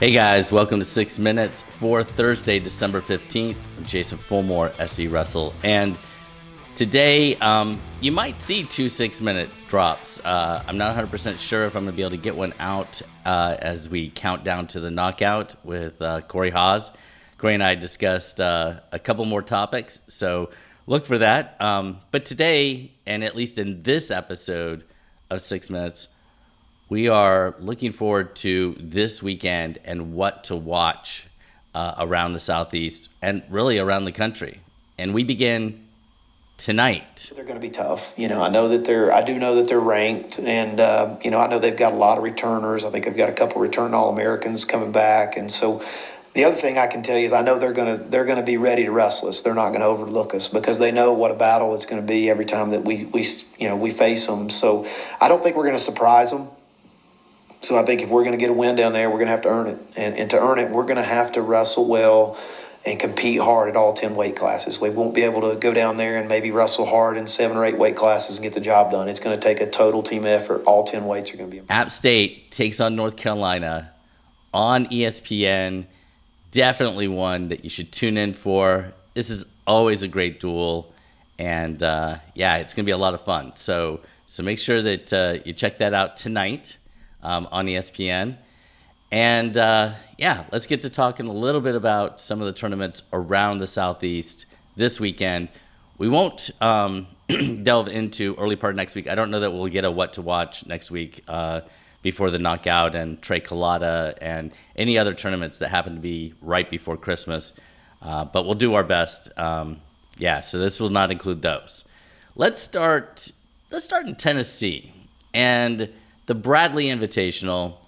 Hey guys, welcome to 6 Minutes for Thursday, December 15th. I'm Jason Fulmore, SE Russell, and today you might see two 6-minute drops. I'm not 100% sure if I'm going to be able to get one out as we count down to the knockout with Corey Haas. Corey and I discussed a couple more topics, so look for that. But today, and at least in this episode of 6 Minutes, we are looking forward to this weekend and what to watch around the Southeast and really around the country. And we begin tonight. They're going to be tough. I do know that they're ranked, and I know they've got a lot of returners. I think they've got a couple return All-Americans coming back, and so the other thing I can tell you is I know they're going to be ready to wrestle us. They're not going to overlook us because they know what a battle it's going to be every time that we face them. So I don't think we're going to surprise them. So I think if we're going to get a win down there, we're going to have to earn it. And to earn it, we're going to have to wrestle well and compete hard at all 10 weight classes. We won't be able to go down there and maybe wrestle hard in 7 or 8 weight classes and get the job done. It's going to take a total team effort. All 10 weights are going to be important. App State takes on North Carolina on ESPN. Definitely one that you should tune in for. This is always a great duel. And, it's going to be a lot of fun. So make sure that you check that out tonight. On ESPN. And let's get to talking a little bit about some of the tournaments around the Southeast this weekend. We won't delve into early part next week. I don't know that we'll get a what to watch next week before the knockout and Trey Collada and any other tournaments that happen to be right before Christmas. But we'll do our best. So this will not include those. Let's start in Tennessee. And the Bradley Invitational.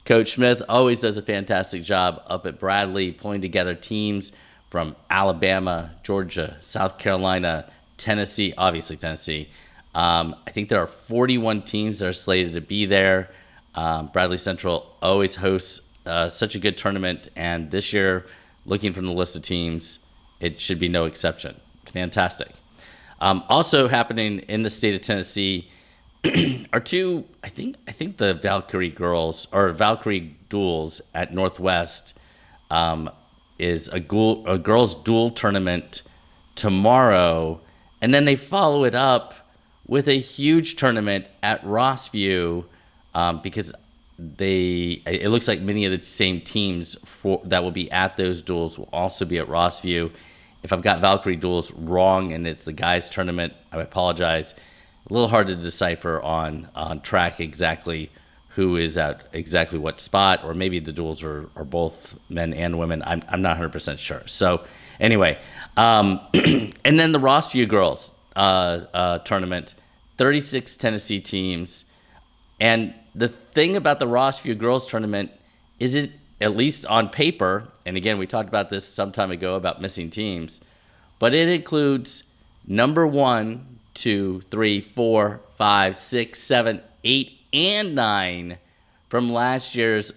Coach Smith always does a fantastic job up at Bradley, pulling together teams from Alabama, Georgia, South Carolina, Tennessee, obviously Tennessee. I think there are 41 teams that are slated to be there. Bradley Central always hosts such a good tournament, and this year, looking from the list of teams, it should be no exception. Fantastic. Also happening in the state of Tennessee are two, I think the Valkyrie girls or Valkyrie duels at Northwest is a girls duel tournament tomorrow, and then they follow it up with a huge tournament at Rossview because it looks like many of the same teams that will be at those duels will also be at Rossview. If I've got Valkyrie duels wrong and it's the guys tournament, I apologize. A little hard to decipher on track exactly who is at exactly what spot, or maybe the duels are both men and women. I'm not 100% sure. So anyway, and then the Rossview girls tournament, 36 Tennessee teams. And the thing about the Rossview girls tournament is it, at least on paper, and again, we talked about this some time ago about missing teams, but it includes number 1, 2, 3, 4, 5, 6, 7, 8, and 9 from last year's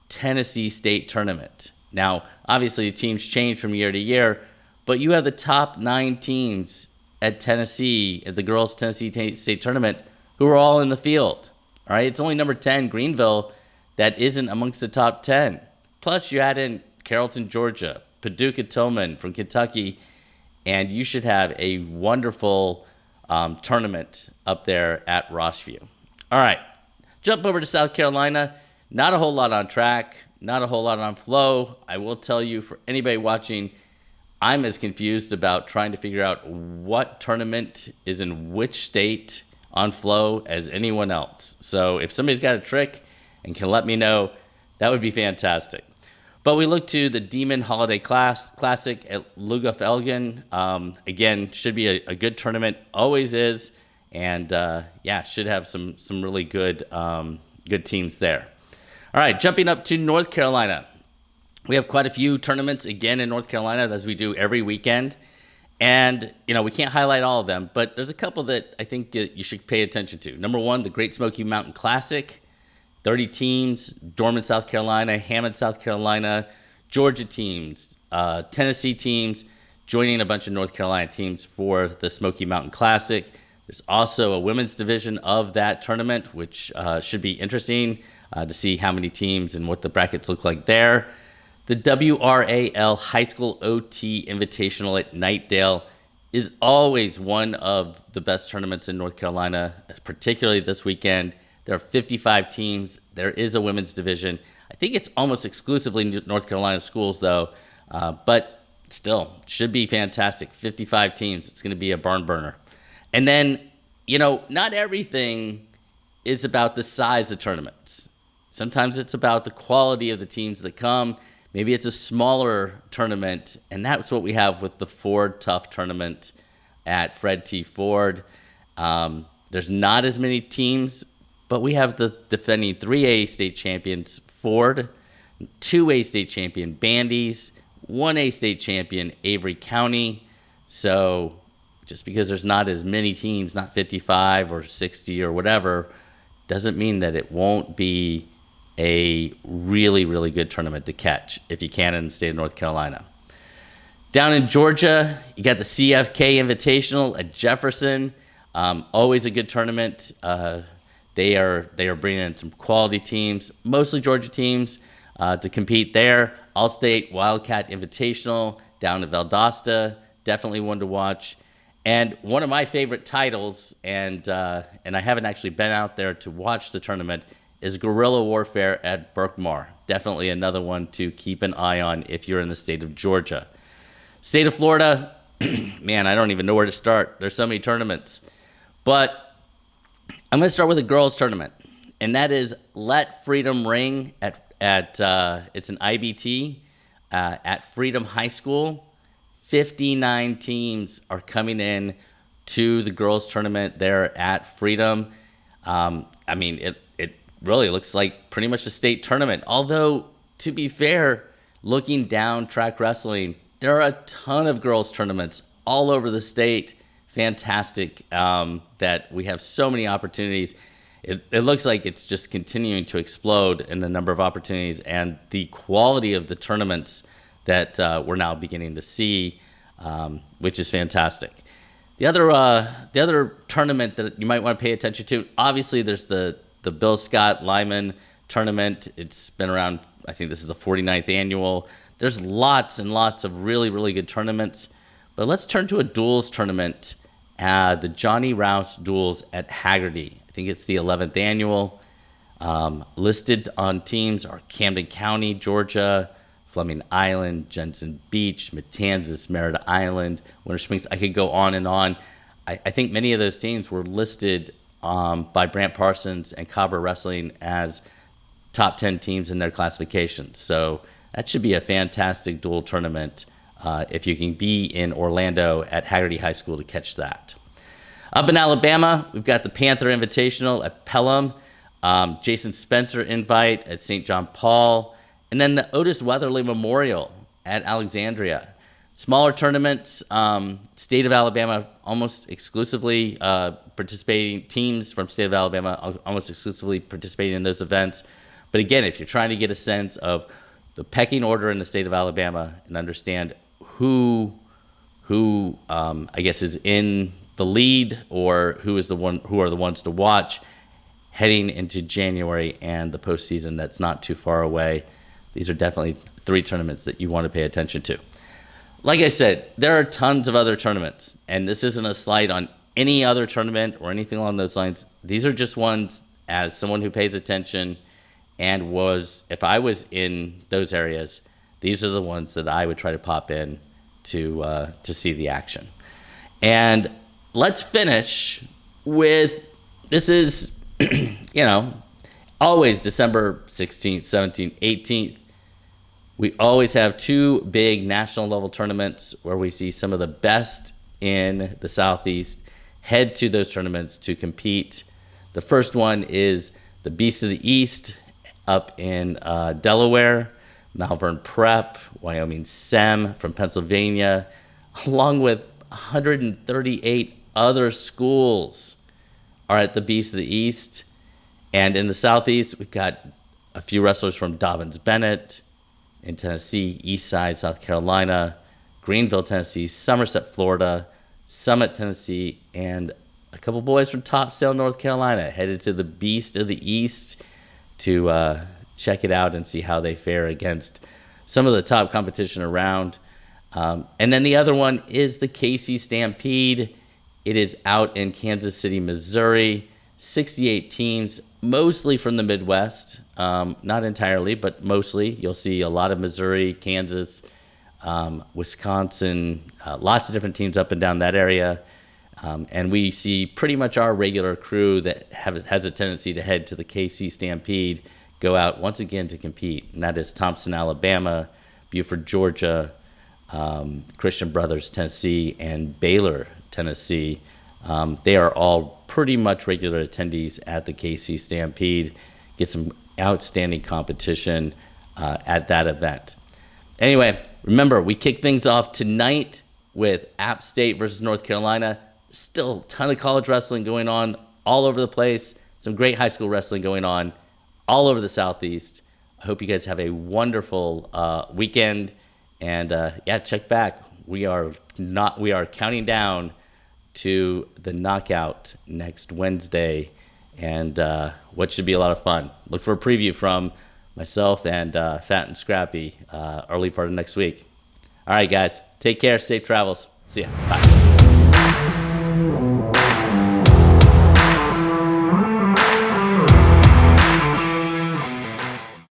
Tennessee State tournament. Now, obviously, teams change from year to year, but you have the top 9 teams at Tennessee, at the girls' Tennessee State tournament, who are all in the field. All right, it's only number 10, Greenville, that isn't amongst the top 10. Plus, you add in Carrollton, Georgia, Paducah Tillman from Kentucky, and you should have a wonderful tournament up there at Rossview. All right, jump over to South Carolina. Not a whole lot on track, not a whole lot on flow. I will tell you, for anybody watching, I'm as confused about trying to figure out what tournament is in which state on flow as anyone else. So if somebody's got a trick and can let me know, that would be fantastic. But we look to the Demon Holiday Classic at Lugafelgen. Again, should be a good tournament. Always is. And, should have some really good teams there. All right, jumping up to North Carolina. We have quite a few tournaments, again, in North Carolina, as we do every weekend. And, we can't highlight all of them, but there's a couple that I think you should pay attention to. Number 1, the Great Smoky Mountain Classic. 30 teams, Dorman, South Carolina, Hammond, South Carolina, Georgia teams, Tennessee teams, joining a bunch of North Carolina teams for the Smoky Mountain Classic. There's also a women's division of that tournament, which should be interesting. to see how many teams and what the brackets look like there. The WRAL High School OT Invitational at Knightdale is always one of the best tournaments in North Carolina, particularly this weekend. There are 55 teams. There is a women's division. I think it's almost exclusively North Carolina schools, though, but still, should be fantastic. 55 teams. It's going to be a barn burner. And then, not everything is about the size of tournaments. Sometimes it's about the quality of the teams that come. Maybe it's a smaller tournament, and that's what we have with the Ford Tough Tournament at Fred T. Ford. There's not as many teams, but we have the defending 3A state champions, Ford, 2A state champion, Bandy's, 1A state champion, Avery County. So just because there's not as many teams, not 55 or 60 or whatever, doesn't mean that it won't be a really, really good tournament to catch if you can in the state of North Carolina. Down in Georgia, you got the CFK Invitational at Jefferson. Always a good tournament. They are bringing in some quality teams, mostly Georgia teams, to compete there. All-State Wildcat Invitational down at Valdosta, definitely one to watch. And one of my favorite titles, and I haven't actually been out there to watch the tournament, is Guerrilla Warfare at Berkmar. Definitely another one to keep an eye on if you're in the state of Georgia. State of Florida, man, I don't even know where to start. There's so many tournaments. But I'm going to start with a girls' tournament, and that is Let Freedom Ring at it's an IBT at Freedom High School. 59 teams are coming in to the girls' tournament there at Freedom. It really looks like pretty much a state tournament. Although, to be fair, looking down track wrestling, there are a ton of girls' tournaments all over the state. Fantastic that we have so many opportunities. It looks like it's just continuing to explode in the number of opportunities and the quality of the tournaments that we're now beginning to see, which is fantastic. The other tournament that you might want to pay attention to, obviously, there's the Bill Scott Lyman tournament. It's been around, I think this is the 49th annual. There's lots and lots of really, really good tournaments. But let's turn to a duels tournament, the Johnny Rouse Duels at Hagerty. I think it's the 11th annual. Listed on teams are Camden County, Georgia, Fleming Island, Jensen Beach, Matanzas, Merritt Island, Winter Springs. I could go on and on. I think many of those teams were listed by Brant Parsons and Cobra Wrestling as top 10 teams in their classifications. So that should be a fantastic dual tournament if you can be in Orlando at Hagerty High School to catch that. Up in Alabama, we've got the Panther Invitational at Pelham, Jason Spencer Invite at St. John Paul, and then the Otis Weatherly Memorial at Alexandria. Smaller tournaments, state of Alabama almost exclusively participating, teams from state of Alabama almost exclusively participating in those events. But again, if you're trying to get a sense of the pecking order in the state of Alabama and understand who I guess is in the lead or who are the ones to watch heading into January and the postseason that's not too far away, these are definitely 3 tournaments that you want to pay attention to. Like I said, there are tons of other tournaments, and this isn't a slight on any other tournament or anything along those lines. These are just ones, as someone who pays attention and if I was in those areas, these are the ones that I would try to pop in to see the action. And let's finish with, this is, always December 16th, 17th, 18th. We always have 2 big national level tournaments where we see some of the best in the Southeast head to those tournaments to compete. The first one is the Beast of the East up in Delaware, Malvern Prep, Wyoming SEM from Pennsylvania, along with 138 other schools are at the Beast of the East. And in the Southeast, we've got a few wrestlers from Dobbins-Bennett in Tennessee, Eastside, South Carolina, Greenville, Tennessee, Somerset, Florida, Summit, Tennessee, and a couple boys from Topsail, North Carolina, headed to the Beast of the East to check it out and see how they fare against some of the top competition around. And then the other one is the KC Stampede. It is out in Kansas City, Missouri. 68 teams, mostly from the Midwest. Not entirely, but mostly. You'll see a lot of Missouri, Kansas, Wisconsin, lots of different teams up and down that area. And we see pretty much our regular crew that has a tendency to head to the KC Stampede go out once again to compete. And that is Thompson, Alabama, Buford, Georgia, Christian Brothers, Tennessee, and Baylor, Tennessee. They are all pretty much regular attendees at the KC Stampede. Get some outstanding competition at that event. Anyway, remember, we kick things off tonight with App State versus North Carolina. Still a ton of college wrestling going on all over the place. Some great high school wrestling going on all over the Southeast. I hope you guys have a wonderful weekend. And yeah, check back. We are counting down to the knockout next Wednesday, and what should be a lot of fun. Look for a preview from myself and Fat and Scrappy early part of next week. All right, guys, take care. Safe travels. See ya. Bye.